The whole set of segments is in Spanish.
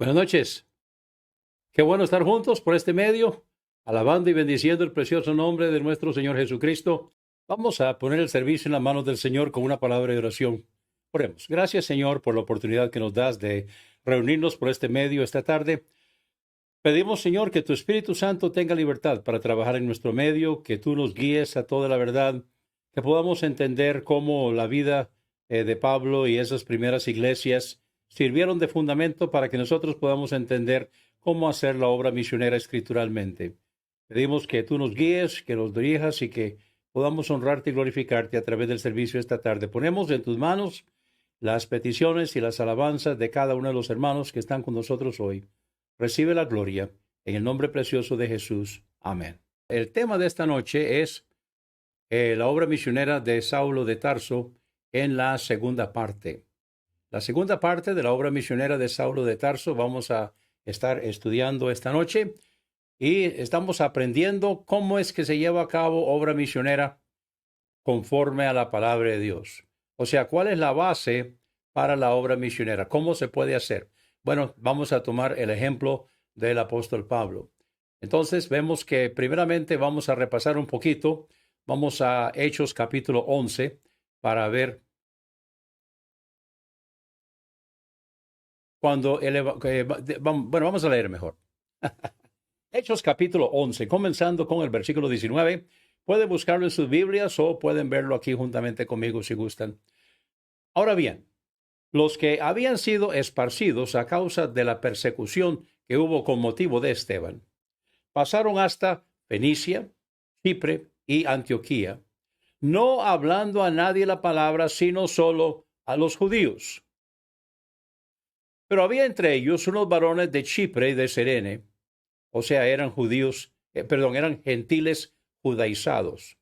Buenas noches. Qué bueno estar juntos por este medio, alabando y bendiciendo el precioso nombre de nuestro Señor Jesucristo. Vamos a poner el servicio en las manos del Señor con una palabra de oración. Oremos. Gracias, Señor, por la oportunidad que nos das de reunirnos por este medio esta tarde. Pedimos, Señor, que tu Espíritu Santo tenga libertad para trabajar en nuestro medio, que tú nos guíes a toda la verdad, que podamos entender cómo la vida de Pablo y esas primeras iglesias sirvieron de fundamento para que nosotros podamos entender cómo hacer la obra misionera escrituralmente. Pedimos que tú nos guíes, que nos dirijas y que podamos honrarte y glorificarte a través del servicio esta tarde. Ponemos en tus manos las peticiones y las alabanzas de cada uno de los hermanos que están con nosotros hoy. Recibe la gloria en el nombre precioso de Jesús. Amén. El tema de esta noche es la obra misionera de Saulo de Tarso en la segunda parte. La segunda parte de la obra misionera de Saulo de Tarso vamos a estar estudiando esta noche y estamos aprendiendo cómo es que se lleva a cabo obra misionera conforme a la palabra de Dios. O sea, ¿cuál es la base para la obra misionera? ¿Cómo se puede hacer? Bueno, vamos a tomar el ejemplo del apóstol Pablo. Entonces, vemos que primeramente vamos a repasar un poquito. Vamos a Hechos capítulo 11 para ver cuando vamos a leer mejor. Hechos capítulo 11, comenzando con el versículo 19. Pueden buscarlo en sus Biblias o pueden verlo aquí juntamente conmigo si gustan. Ahora bien, los que habían sido esparcidos a causa de la persecución que hubo con motivo de Esteban, pasaron hasta Fenicia, Chipre y Antioquía, no hablando a nadie la palabra, sino solo a los judíos. Pero había entre ellos unos varones de Chipre y de Cirene, o sea, eran eran gentiles judaizados,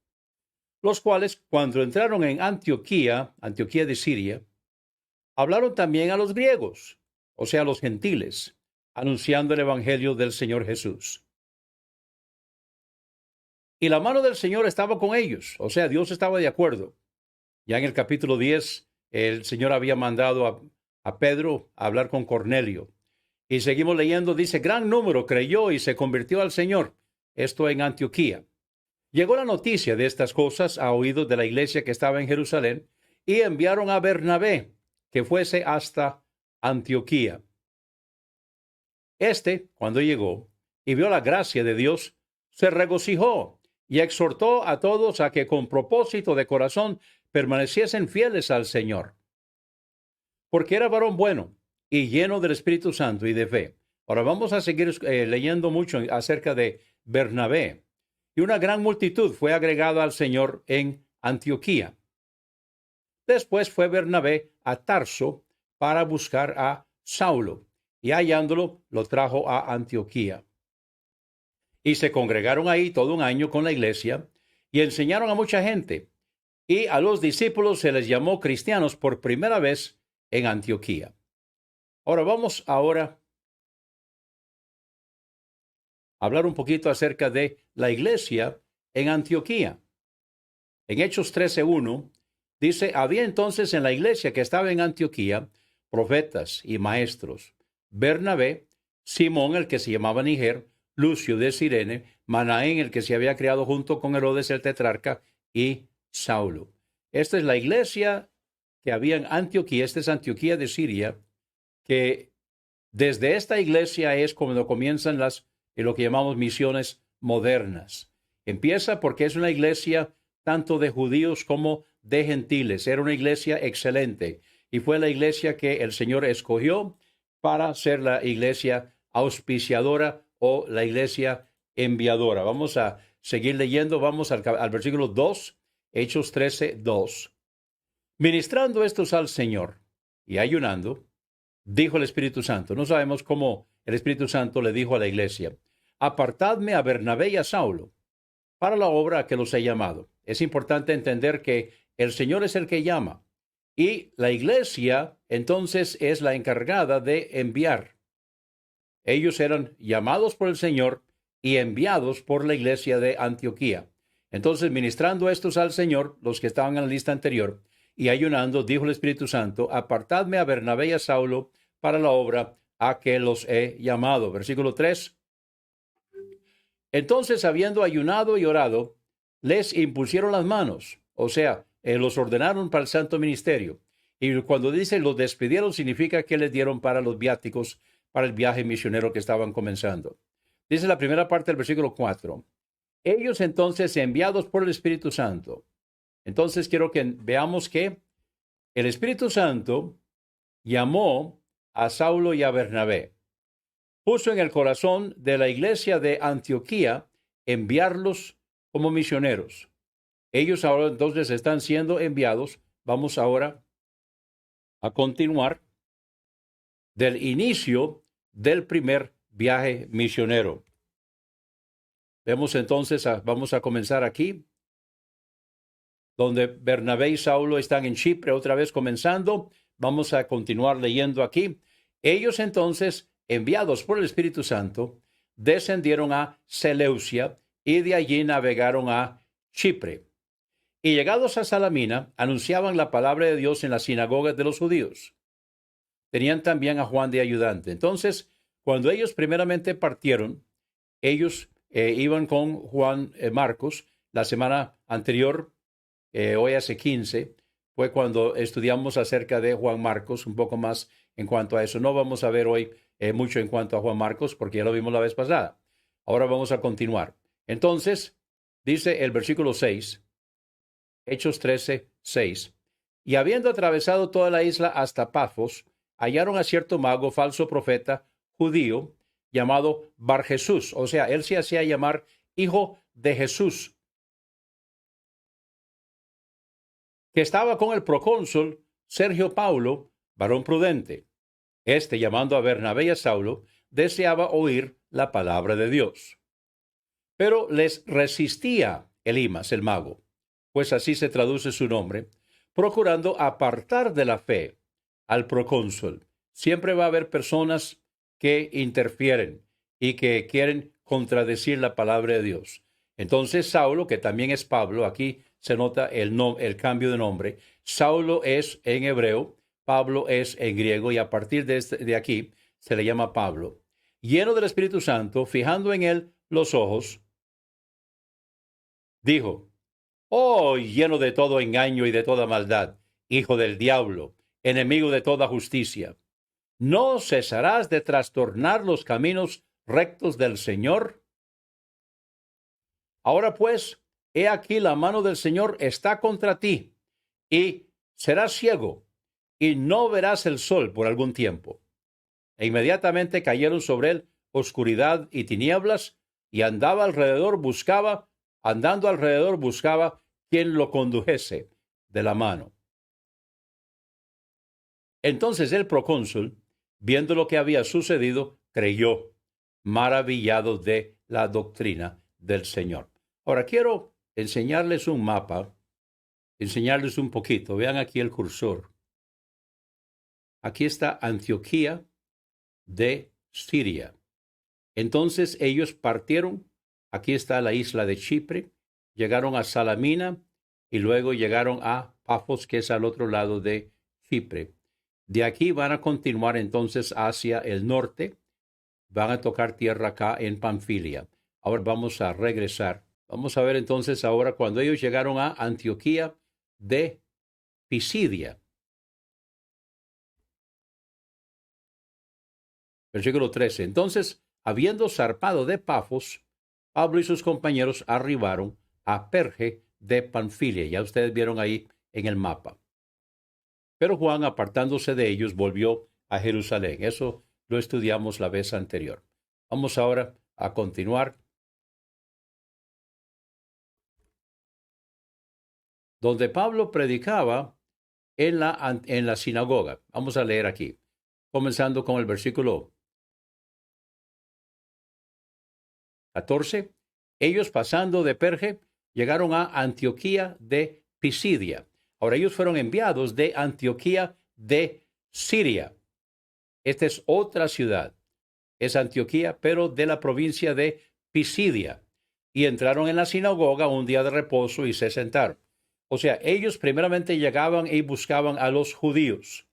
los cuales, cuando entraron en Antioquía de Siria, hablaron también a los griegos, o sea, a los gentiles, anunciando el evangelio del Señor Jesús. Y la mano del Señor estaba con ellos, o sea, Dios estaba de acuerdo. Ya en el capítulo 10, el Señor había mandado a Pedro a hablar con Cornelio. Y seguimos leyendo, dice, gran número creyó y se convirtió al Señor. Esto en Antioquía. Llegó la noticia de estas cosas a oídos de la iglesia que estaba en Jerusalén y enviaron a Bernabé que fuese hasta Antioquía. Cuando llegó y vio la gracia de Dios, se regocijó y exhortó a todos a que con propósito de corazón permaneciesen fieles al Señor. Porque era varón bueno y lleno del Espíritu Santo y de fe. Ahora vamos a seguir leyendo mucho acerca de Bernabé. Y una gran multitud fue agregada al Señor en Antioquía. Después fue Bernabé a Tarso para buscar a Saulo, y hallándolo, lo trajo a Antioquía. Y se congregaron ahí todo un año con la iglesia, y enseñaron a mucha gente, y a los discípulos se les llamó cristianos por primera vez en Antioquía. Ahora vamos a hablar un poquito acerca de la iglesia en Antioquía. En Hechos 13:1 dice, había entonces en la iglesia que estaba en Antioquía profetas y maestros, Bernabé, Simón, el que se llamaba Niger, Lucio de Cirene, Manaén, el que se había criado junto con Herodes el tetrarca, y Saulo. Esta es la iglesia que había en Antioquía. Esta es Antioquía de Siria, que desde esta iglesia es cuando comienzan lo que llamamos misiones modernas. Empieza porque es una iglesia tanto de judíos como de gentiles. Era una iglesia excelente y fue la iglesia que el Señor escogió para ser la iglesia auspiciadora o la iglesia enviadora. Vamos a seguir leyendo. Vamos al versículo 2, Hechos 13:2. Ministrando estos al Señor y ayunando, dijo el Espíritu Santo. No sabemos cómo el Espíritu Santo le dijo a la iglesia, apartadme a Bernabé y a Saulo para la obra a que los he llamado. Es importante entender que el Señor es el que llama y la iglesia entonces es la encargada de enviar. Ellos eran llamados por el Señor y enviados por la iglesia de Antioquía. Entonces, ministrando estos al Señor, los que estaban en la lista anterior, y ayunando, dijo el Espíritu Santo, apartadme a Bernabé y a Saulo para la obra a que los he llamado. Versículo 3. Entonces, habiendo ayunado y orado, les impusieron las manos, o sea, los ordenaron para el santo ministerio. Y cuando dice los despidieron, significa que les dieron para los viáticos, para el viaje misionero que estaban comenzando. Dice la primera parte del versículo 4. Ellos entonces, enviados por el Espíritu Santo. Entonces quiero que veamos que el Espíritu Santo llamó a Saulo y a Bernabé. Puso en el corazón de la iglesia de Antioquía enviarlos como misioneros. Ellos ahora entonces están siendo enviados. Vamos ahora a continuar del inicio del primer viaje misionero. Vemos entonces, vamos a comenzar aquí, donde Bernabé y Saulo están en Chipre, otra vez comenzando. Vamos a continuar leyendo aquí. Ellos entonces, enviados por el Espíritu Santo, descendieron a Seleucia y de allí navegaron a Chipre. Y llegados a Salamina, anunciaban la palabra de Dios en las sinagogas de los judíos. Tenían también a Juan de ayudante. Entonces, cuando ellos primeramente partieron, ellos iban con Juan Marcos. La semana anterior, hoy hace 15, fue cuando estudiamos acerca de Juan Marcos, un poco más en cuanto a eso. No vamos a ver hoy mucho en cuanto a Juan Marcos, porque ya lo vimos la vez pasada. Ahora vamos a continuar. Entonces, dice el versículo 6, Hechos 13, 6. Y habiendo atravesado toda la isla hasta Pafos, hallaron a cierto mago, falso profeta, judío, llamado Bar Jesús. O sea, él se hacía llamar hijo de Jesús, que estaba con el procónsul Sergio Paulo, varón prudente. Este, llamando a Bernabé y a Saulo, deseaba oír la palabra de Dios. Pero les resistía Elimas, el mago, pues así se traduce su nombre, procurando apartar de la fe al procónsul. Siempre va a haber personas que interfieren y que quieren contradecir la palabra de Dios. Entonces Saulo, que también es Pablo, aquí se nota el cambio de nombre. Saulo es en hebreo, Pablo es en griego, y a partir de aquí se le llama Pablo. Lleno del Espíritu Santo, fijando en él los ojos, dijo: Oh, lleno de todo engaño y de toda maldad, hijo del diablo, enemigo de toda justicia, ¿no cesarás de trastornar los caminos rectos del Señor? Ahora pues, he aquí la mano del Señor está contra ti, y serás ciego, y no verás el sol por algún tiempo. E inmediatamente cayeron sobre él oscuridad y tinieblas, y andando alrededor buscaba quien lo condujese de la mano. Entonces el procónsul, viendo lo que había sucedido, creyó, maravillado de la doctrina del Señor. Ahora quiero enseñarles un mapa, enseñarles un poquito. Vean aquí el cursor. Aquí está Antioquía de Siria. Entonces ellos partieron. Aquí está la isla de Chipre. Llegaron a Salamina y luego llegaron a Pafos, que es al otro lado de Chipre. De aquí van a continuar entonces hacia el norte. Van a tocar tierra acá en Panfilia. Ahora vamos a regresar. Vamos a ver entonces ahora cuando ellos llegaron a Antioquía de Pisidia. Versículo 13. Entonces, habiendo zarpado de Pafos, Pablo y sus compañeros arribaron a Perge de Panfilia. Ya ustedes vieron ahí en el mapa. Pero Juan, apartándose de ellos, volvió a Jerusalén. Eso lo estudiamos la vez anterior. Vamos ahora a continuar. Donde Pablo predicaba en la sinagoga. Vamos a leer aquí, comenzando con el versículo 14. Ellos, pasando de Perge, llegaron a Antioquía de Pisidia. Ahora ellos fueron enviados de Antioquía de Siria. Esta es otra ciudad. Es Antioquía, pero de la provincia de Pisidia. Y entraron en la sinagoga un día de reposo y se sentaron. O sea, ellos primeramente llegaban y buscaban a los judíos.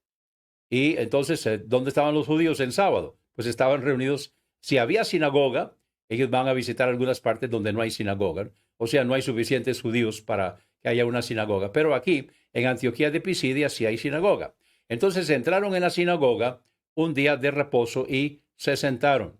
Y entonces, ¿dónde estaban los judíos en sábado? Pues estaban reunidos. Si había sinagoga, ellos van a visitar algunas partes donde no hay sinagoga. O sea, no hay suficientes judíos para que haya una sinagoga. Pero aquí, en Antioquía de Pisidia, sí hay sinagoga. Entonces entraron en la sinagoga un día de reposo y se sentaron.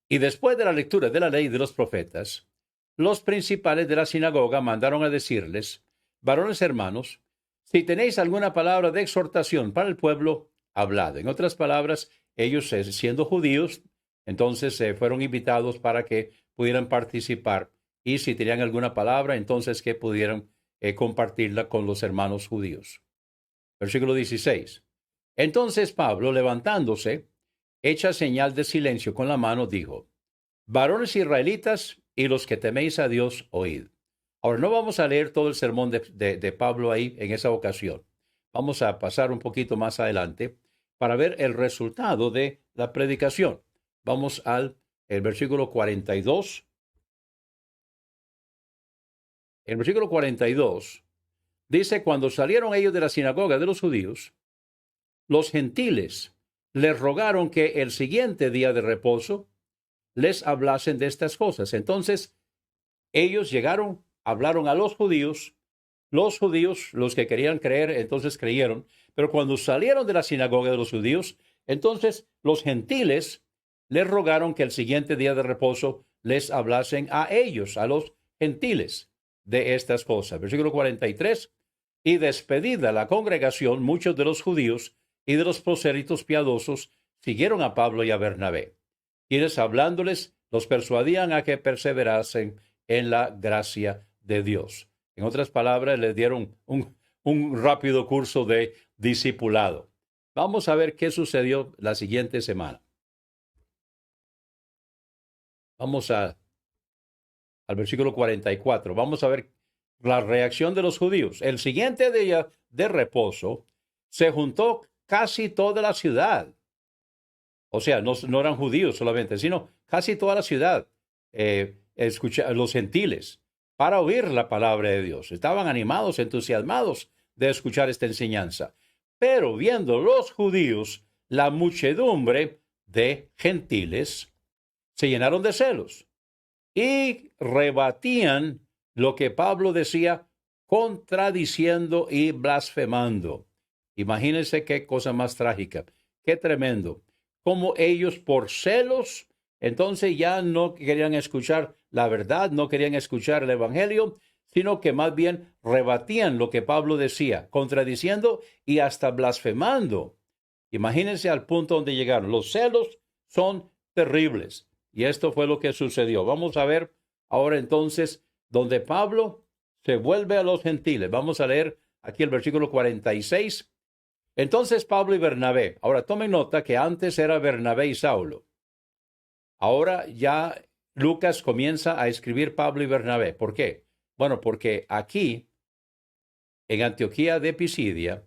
Y después de la lectura de la ley de los profetas, los principales de la sinagoga mandaron a decirles: varones hermanos, si tenéis alguna palabra de exhortación para el pueblo, hablad. En otras palabras, ellos, siendo judíos, entonces fueron invitados para que pudieran participar, y si tenían alguna palabra, entonces que pudieran compartirla con los hermanos judíos. Versículo 16. Entonces Pablo, levantándose, hecha señal de silencio con la mano, dijo: varones israelitas y los que teméis a Dios, oíd. Ahora, no vamos a leer todo el sermón de Pablo ahí en esa ocasión. Vamos a pasar un poquito más adelante para ver el resultado de la predicación. Vamos al el versículo 42. El versículo 42 dice: cuando salieron ellos de la sinagoga de los judíos, los gentiles les rogaron que el siguiente día de reposo les hablasen de estas cosas. Entonces, ellos llegaron, hablaron a los judíos, los que querían creer, entonces creyeron, pero cuando salieron de la sinagoga de los judíos, entonces los gentiles les rogaron que el siguiente día de reposo les hablasen a ellos, a los gentiles, de estas cosas. Versículo 43, y despedida la congregación, muchos de los judíos y de los prosélitos piadosos siguieron a Pablo y a Bernabé, quienes hablándoles los persuadían a que perseverasen en la gracia de Dios. En otras palabras, les dieron un rápido curso de discipulado. Vamos a ver qué sucedió la siguiente semana. Vamos al versículo 44. Vamos a ver la reacción de los judíos. El siguiente día de reposo se juntó casi toda la ciudad. O sea, no eran judíos solamente, sino casi toda la ciudad, los gentiles, para oír la palabra de Dios. Estaban animados, entusiasmados de escuchar esta enseñanza. Pero viendo los judíos la muchedumbre de gentiles, se llenaron de celos y rebatían lo que Pablo decía, contradiciendo y blasfemando. Imagínense qué cosa más trágica, qué tremendo. Como ellos por celos, entonces ya no querían escuchar la verdad, no querían escuchar el evangelio, sino que más bien rebatían lo que Pablo decía, contradiciendo y hasta blasfemando. Imagínense al punto donde llegaron. Los celos son terribles. Y esto fue lo que sucedió. Vamos a ver ahora entonces donde Pablo se vuelve a los gentiles. Vamos a leer aquí el versículo 46. Entonces Pablo y Bernabé. Ahora tomen nota que antes era Bernabé y Saulo. Ahora ya Lucas comienza a escribir Pablo y Bernabé. ¿Por qué? Bueno, porque aquí, en Antioquía de Pisidia,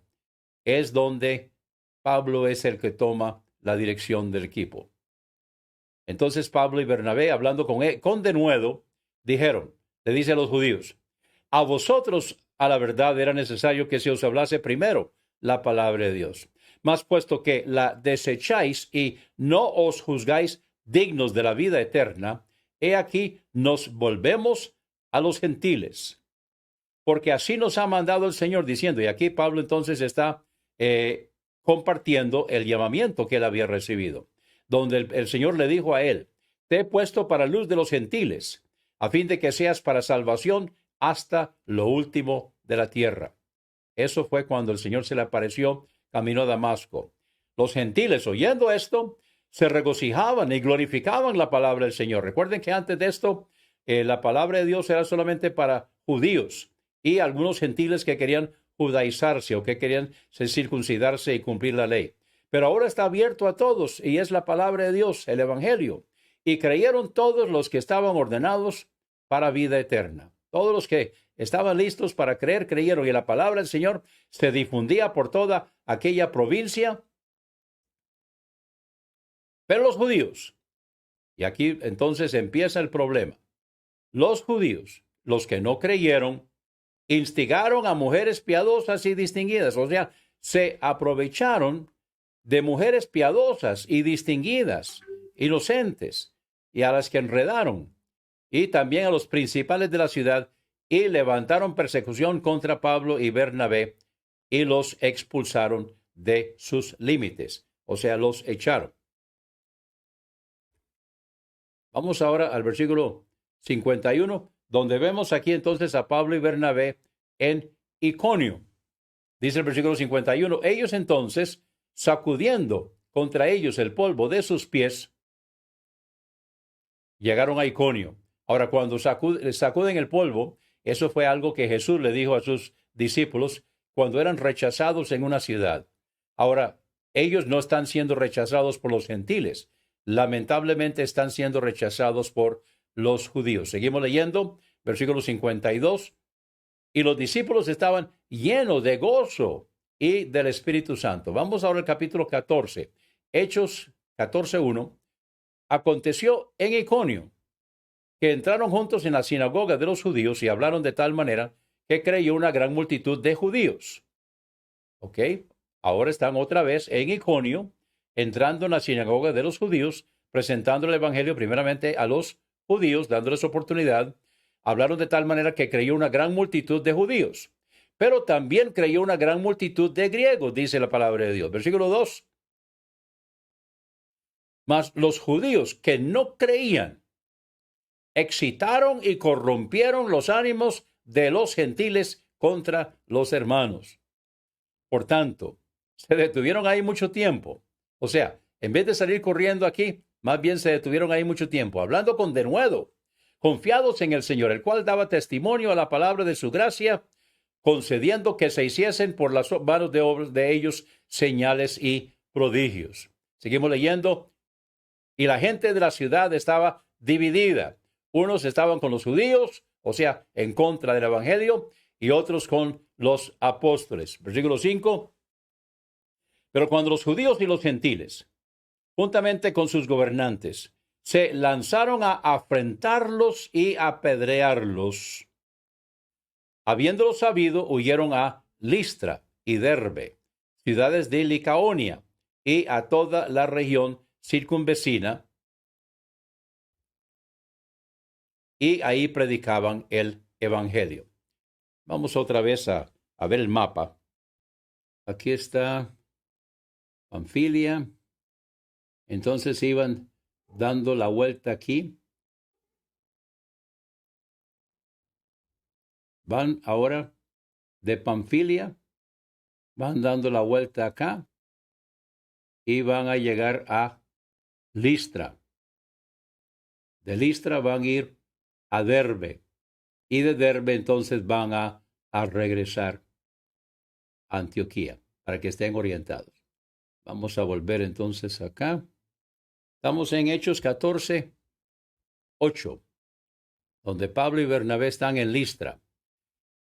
es donde Pablo es el que toma la dirección del equipo. Entonces Pablo y Bernabé, hablando con denuedo, dijeron, le dice a los judíos: a vosotros a la verdad era necesario que se os hablase primero la palabra de Dios. Mas puesto que la desecháis y no os juzgáis dignos de la vida eterna, he aquí nos volvemos a los gentiles. Porque así nos ha mandado el Señor, diciendo, y aquí Pablo entonces está compartiendo el llamamiento que él había recibido, donde el Señor le dijo a él: te he puesto para luz de los gentiles, a fin de que seas para salvación hasta lo último de la tierra. Eso fue cuando el Señor se le apareció camino a Damasco. Los gentiles, oyendo esto, se regocijaban y glorificaban la palabra del Señor. Recuerden que antes de esto, la palabra de Dios era solamente para judíos y algunos gentiles que querían judaizarse o que querían circuncidarse y cumplir la ley. Pero ahora está abierto a todos y es la palabra de Dios, el evangelio. Y creyeron todos los que estaban ordenados para vida eterna. Todos los que estaban listos para creer, creyeron, y la palabra del Señor se difundía por toda aquella provincia. Pero los judíos, y aquí entonces empieza el problema, los judíos, los que no creyeron, instigaron a mujeres piadosas y distinguidas, o sea, se aprovecharon de mujeres piadosas y distinguidas, inocentes, y a las que enredaron, y también a los principales de la ciudad, y levantaron persecución contra Pablo y Bernabé, y los expulsaron de sus límites, o sea, los echaron. Vamos ahora al versículo 51, donde vemos aquí entonces a Pablo y Bernabé en Iconio. Dice el versículo 51, ellos entonces, sacudiendo contra ellos el polvo de sus pies, llegaron a Iconio. Ahora, cuando sacuden el polvo, eso fue algo que Jesús le dijo a sus discípulos cuando eran rechazados en una ciudad. Ahora, ellos no están siendo rechazados por los gentiles. Lamentablemente están siendo rechazados por los judíos. Seguimos leyendo, versículo 52. Y los discípulos estaban llenos de gozo y del Espíritu Santo. Vamos ahora al capítulo 14. Hechos 14:1. Aconteció en Iconio que entraron juntos en la sinagoga de los judíos y hablaron de tal manera que creyó una gran multitud de judíos. ¿Ok? Ahora están otra vez en Iconio, entrando en la sinagoga de los judíos, presentando el evangelio primeramente a los judíos, dándoles oportunidad. Hablaron de tal manera que creyó una gran multitud de judíos, pero también creyó una gran multitud de griegos, dice la palabra de Dios. Versículo 2. Mas los judíos que no creían excitaron y corrompieron los ánimos de los gentiles contra los hermanos. Por tanto, se detuvieron ahí mucho tiempo. O sea, en vez de salir corriendo aquí, más bien se detuvieron ahí mucho tiempo, hablando con denuedo, confiados en el Señor, el cual daba testimonio a la palabra de su gracia, concediendo que se hiciesen por las manos de obras de ellos señales y prodigios. Seguimos leyendo. Y la gente de la ciudad estaba dividida. Unos estaban con los judíos, o sea, en contra del evangelio, y otros con los apóstoles. Versículo 5. Pero cuando los judíos y los gentiles, juntamente con sus gobernantes, se lanzaron a afrentarlos y apedrearlos, habiéndolo sabido, huyeron a Listra y Derbe, ciudades de Licaonia, y a toda la región circunvecina, y ahí predicaban el evangelio. Vamos otra vez a ver el mapa. Aquí está Panfilia. Entonces iban dando la vuelta aquí. Van ahora de Panfilia, van dando la vuelta acá y van a llegar a Listra. De Listra van a ir a Derbe, y de Derbe entonces van a regresar a Antioquía, para que estén orientados. Vamos a volver entonces acá. Estamos en Hechos 14:8, donde Pablo y Bernabé están en Listra.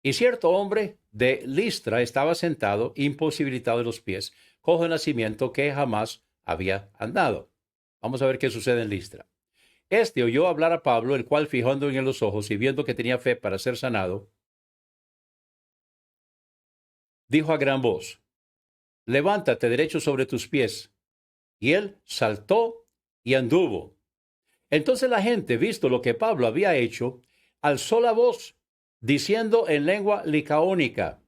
Y cierto hombre de Listra estaba sentado, imposibilitado de los pies, cojo de nacimiento, que jamás había andado. Vamos a ver qué sucede en Listra. Este oyó hablar a Pablo, el cual, fijando en los ojos y viendo que tenía fe para ser sanado, dijo a gran voz: levántate derecho sobre tus pies. Y él saltó y anduvo. Entonces la gente, visto lo que Pablo había hecho, alzó la voz, diciendo en lengua licaónica: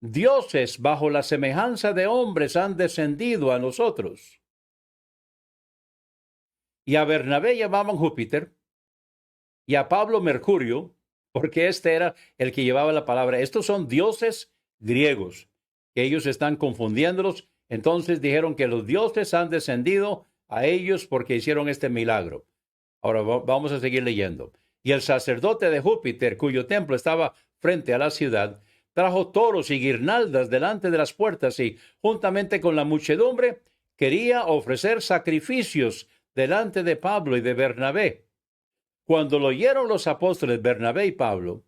dioses bajo la semejanza de hombres han descendido a nosotros. Y a Bernabé llamaban Júpiter, y a Pablo Mercurio, porque este era el que llevaba la palabra. Estos son dioses griegos, que ellos están confundiéndolos. Entonces dijeron que los dioses han descendido a ellos porque hicieron este milagro. Ahora vamos a seguir leyendo. Y el sacerdote de Júpiter, cuyo templo estaba frente a la ciudad, trajo toros y guirnaldas delante de las puertas y, juntamente con la muchedumbre, quería ofrecer sacrificios delante de Pablo y de Bernabé. Cuando lo oyeron los apóstoles Bernabé y Pablo,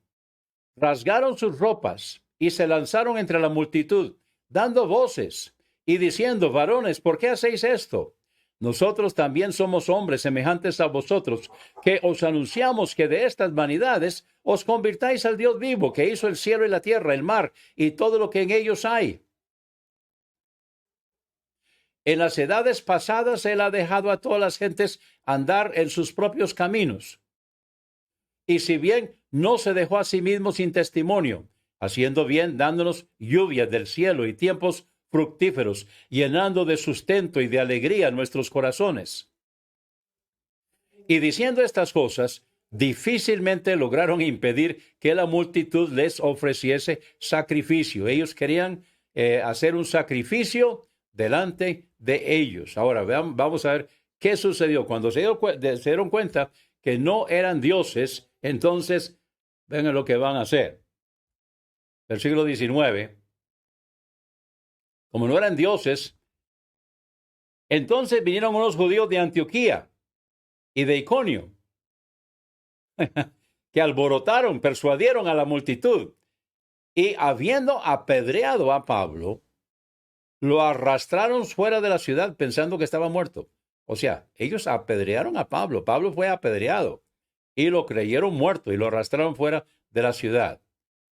rasgaron sus ropas y se lanzaron entre la multitud, dando voces y diciendo: varones, ¿por qué hacéis esto? Nosotros también somos hombres semejantes a vosotros, que os anunciamos que de estas vanidades os convirtáis al Dios vivo, que hizo el cielo y la tierra, el mar y todo lo que en ellos hay. En las edades pasadas él ha dejado a todas las gentes andar en sus propios caminos. Y si bien no se dejó a sí mismo sin testimonio, haciendo bien, dándonos lluvia del cielo y tiempos fructíferos, llenando de sustento y de alegría nuestros corazones. Y diciendo estas cosas, difícilmente lograron impedir que la multitud les ofreciese sacrificio. Ellos querían hacer un sacrificio delante de ellos. Ahora, vamos a ver qué sucedió. Cuando se dieron cuenta que no eran dioses, entonces, ven lo que van a hacer. Versículo 19. Como no eran dioses, entonces vinieron unos judíos de Antioquía y de Iconio, que alborotaron, persuadieron a la multitud, y habiendo apedreado a Pablo, lo arrastraron fuera de la ciudad pensando que estaba muerto. O sea, ellos apedrearon a Pablo. Pablo fue apedreado y lo creyeron muerto y lo arrastraron fuera de la ciudad.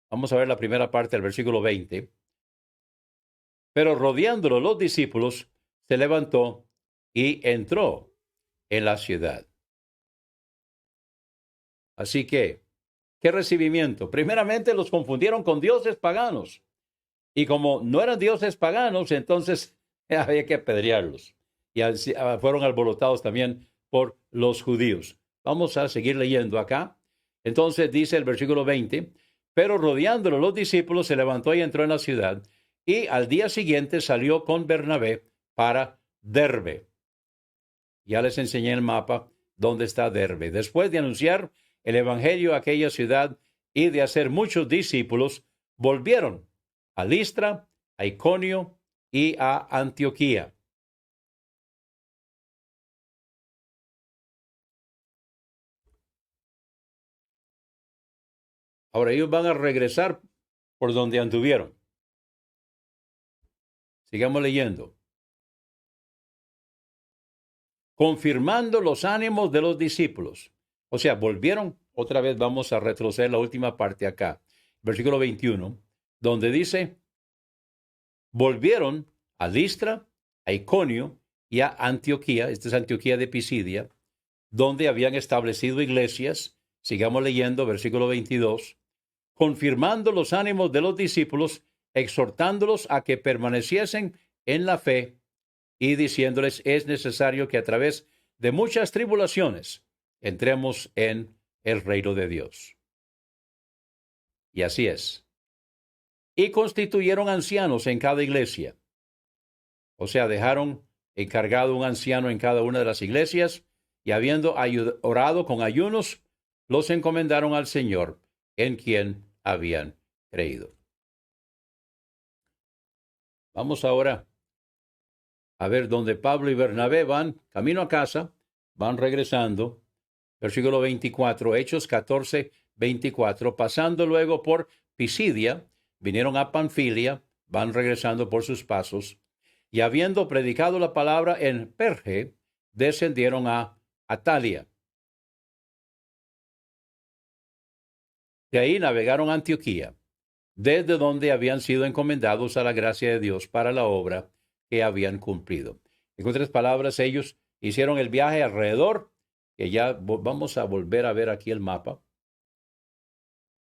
Vamos a ver la primera parte del versículo 20. Pero rodeándolo los discípulos, se levantó y entró en la ciudad. Así que, ¿qué recibimiento? Primeramente los confundieron con dioses paganos. Y como no eran dioses paganos, entonces había que apedrearlos. Y fueron alborotados también por los judíos. Vamos a seguir leyendo acá. Entonces dice el versículo 20, pero rodeándolo los discípulos, se levantó y entró en la ciudad, y al día siguiente salió con Bernabé para Derbe. Ya les enseñé el mapa dónde está Derbe. Después de anunciar el evangelio a aquella ciudad y de hacer muchos discípulos, volvieron a Listra, a Iconio y a Antioquía. Ahora ellos van a regresar por donde anduvieron. Sigamos leyendo. Confirmando los ánimos de los discípulos. O sea, volvieron, otra vez vamos a retroceder la última parte acá, versículo 21, donde dice, volvieron a Listra, a Iconio y a Antioquía, esta es Antioquía de Pisidia, donde habían establecido iglesias. Sigamos leyendo, versículo 22, confirmando los ánimos de los discípulos, exhortándolos a que permaneciesen en la fe y diciéndoles, es necesario que a través de muchas tribulaciones entremos en el reino de Dios. Y así es. Y constituyeron ancianos en cada iglesia. O sea, dejaron encargado un anciano en cada una de las iglesias, y habiendo orado con ayunos, los encomendaron al Señor, en quien habían creído. Vamos ahora a ver dónde Pablo y Bernabé van camino a casa, van regresando. Versículo 24, Hechos 14, 24. Pasando luego por Pisidia, vinieron a Panfilia, van regresando por sus pasos, y habiendo predicado la palabra en Perge, descendieron a Atalia. De ahí navegaron a Antioquía, desde donde habían sido encomendados a la gracia de Dios para la obra que habían cumplido. En otras palabras, ellos hicieron el viaje alrededor, que ya vamos a volver a ver aquí el mapa.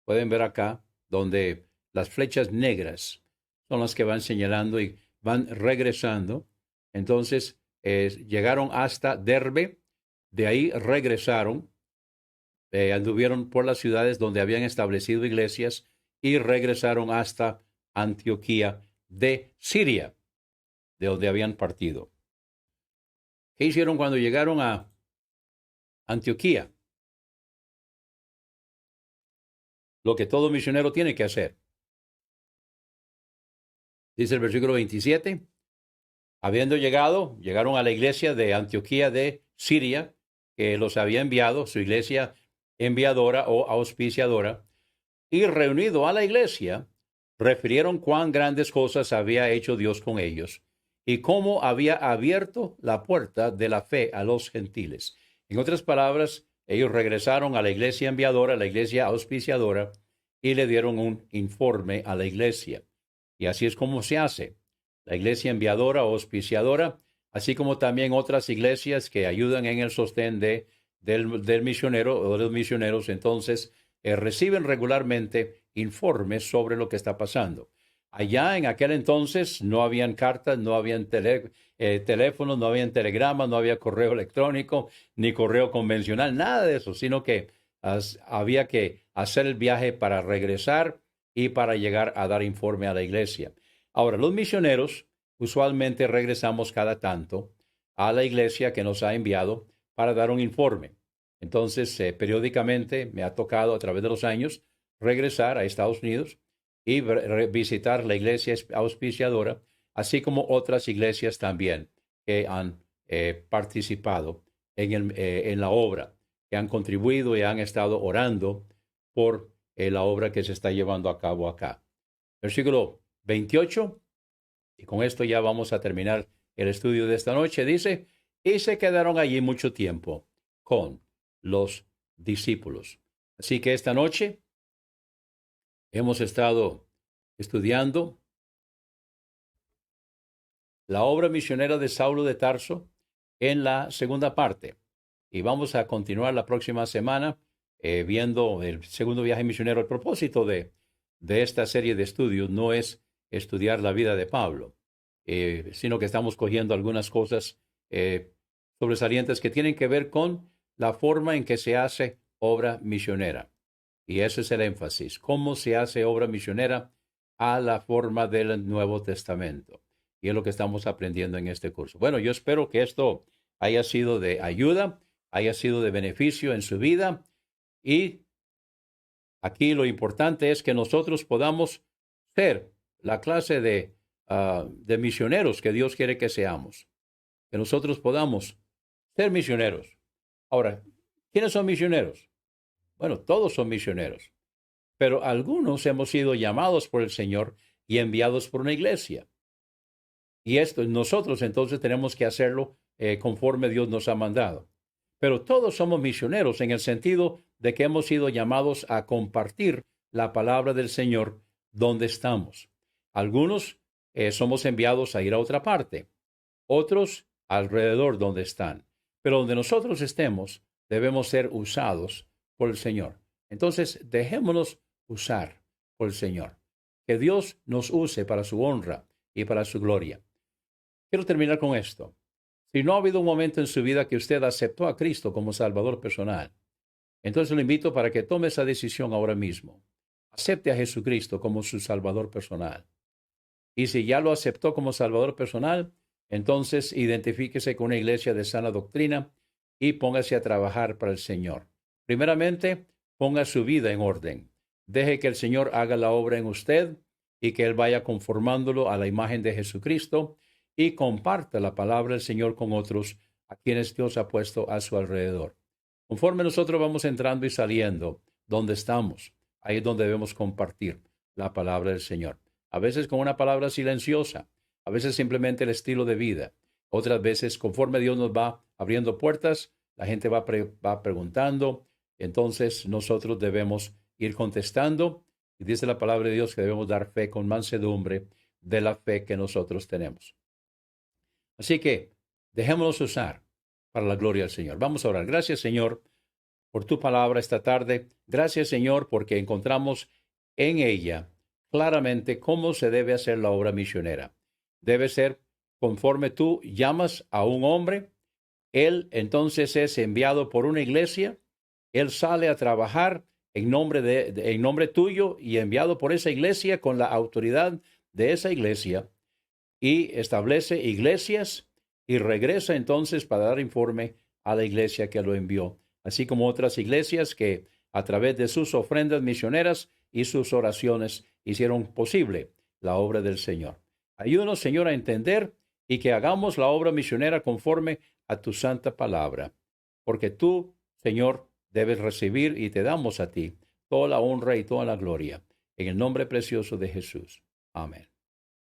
Pueden ver acá, donde las flechas negras son las que van señalando y van regresando. Entonces, llegaron hasta Derbe, de ahí regresaron, anduvieron por las ciudades donde habían establecido iglesias y regresaron hasta Antioquía de Siria, de donde habían partido. ¿Qué hicieron cuando llegaron a Antioquía? Lo que todo misionero tiene que hacer. Dice el versículo 27, habiendo llegaron a la iglesia de Antioquía de Siria, que los había enviado, su iglesia enviadora o auspiciadora, y reunido a la iglesia, refirieron cuán grandes cosas había hecho Dios con ellos y cómo había abierto la puerta de la fe a los gentiles. En otras palabras, ellos regresaron a la iglesia enviadora, a la iglesia auspiciadora, y le dieron un informe a la iglesia. Y así es como se hace. La iglesia enviadora o auspiciadora así como también otras iglesias que ayudan en el sostén del misionero o de los misioneros. Entonces, reciben regularmente informes sobre lo que está pasando. Allá en aquel entonces no habían cartas, no habían teléfonos, no habían telegramas, no había correo electrónico, ni correo convencional, nada de eso, sino que había que hacer el viaje para regresar y para llegar a dar informe a la iglesia. Ahora, los misioneros usualmente regresamos cada tanto a la iglesia que nos ha enviado para dar un informe. Entonces, periódicamente me ha tocado a través de los años regresar a Estados Unidos y visitar la iglesia auspiciadora, así como otras iglesias también que han participado en la obra, que han contribuido y han estado orando por la obra que se está llevando a cabo acá. Versículo 28, y con esto ya vamos a terminar el estudio de esta noche, dice, y se quedaron allí mucho tiempo con los discípulos. Así que esta noche hemos estado estudiando la obra misionera de Saulo de Tarso en la segunda parte. Y vamos a continuar la próxima semana viendo el segundo viaje misionero. El propósito de esta serie de estudios no es estudiar la vida de Pablo, sino que estamos cogiendo algunas cosas sobresalientes que tienen que ver con la forma en que se hace obra misionera. Y ese es el énfasis, cómo se hace obra misionera a la forma del Nuevo Testamento. Y es lo que estamos aprendiendo en este curso. Bueno, yo espero que esto haya sido de ayuda, haya sido de beneficio en su vida. Y aquí lo importante es que nosotros podamos ser la clase de misioneros que Dios quiere que seamos. Que nosotros podamos ser misioneros. Ahora, ¿quiénes son misioneros? Bueno, todos son misioneros, pero algunos hemos sido llamados por el Señor y enviados por una iglesia. Y esto nosotros entonces tenemos que hacerlo conforme Dios nos ha mandado. Pero todos somos misioneros en el sentido de que hemos sido llamados a compartir la palabra del Señor donde estamos. Algunos somos enviados a ir a otra parte, otros alrededor donde están. Pero donde nosotros estemos, debemos ser usados por el Señor. Entonces, dejémonos usar por el Señor. Que Dios nos use para su honra y para su gloria. Quiero terminar con esto. Si no ha habido un momento en su vida que usted aceptó a Cristo como Salvador personal, entonces le invito para que tome esa decisión ahora mismo. Acepte a Jesucristo como su Salvador personal. Y si ya lo aceptó como Salvador personal, entonces identifíquese con una iglesia de sana doctrina y póngase a trabajar para el Señor. Primeramente, ponga su vida en orden. Deje que el Señor haga la obra en usted y que Él vaya conformándolo a la imagen de Jesucristo y comparta la palabra del Señor con otros a quienes Dios ha puesto a su alrededor. Conforme nosotros vamos entrando y saliendo, donde estamos, ahí es donde debemos compartir la palabra del Señor. A veces con una palabra silenciosa, a veces simplemente el estilo de vida. Otras veces, conforme Dios nos va abriendo puertas, la gente va preguntando, entonces nosotros debemos ir contestando. Y dice la palabra de Dios que debemos dar fe con mansedumbre de la fe que nosotros tenemos. Así que dejémonos usar para la gloria del Señor. Vamos a orar. Gracias, Señor, por tu palabra esta tarde. Gracias, Señor, porque encontramos en ella claramente cómo se debe hacer la obra misionera. Debe ser conforme tú llamas a un hombre, él entonces es enviado por una iglesia, él sale a trabajar en nombre tuyo y enviado por esa iglesia con la autoridad de esa iglesia y establece iglesias y regresa entonces para dar informe a la iglesia que lo envió, así como otras iglesias que a través de sus ofrendas misioneras y sus oraciones hicieron posible la obra del Señor. Ayúdanos, Señor, a entender y que hagamos la obra misionera conforme a tu santa palabra, porque tú, Señor, debes recibir y te damos a ti toda la honra y toda la gloria. En el nombre precioso de Jesús. Amén.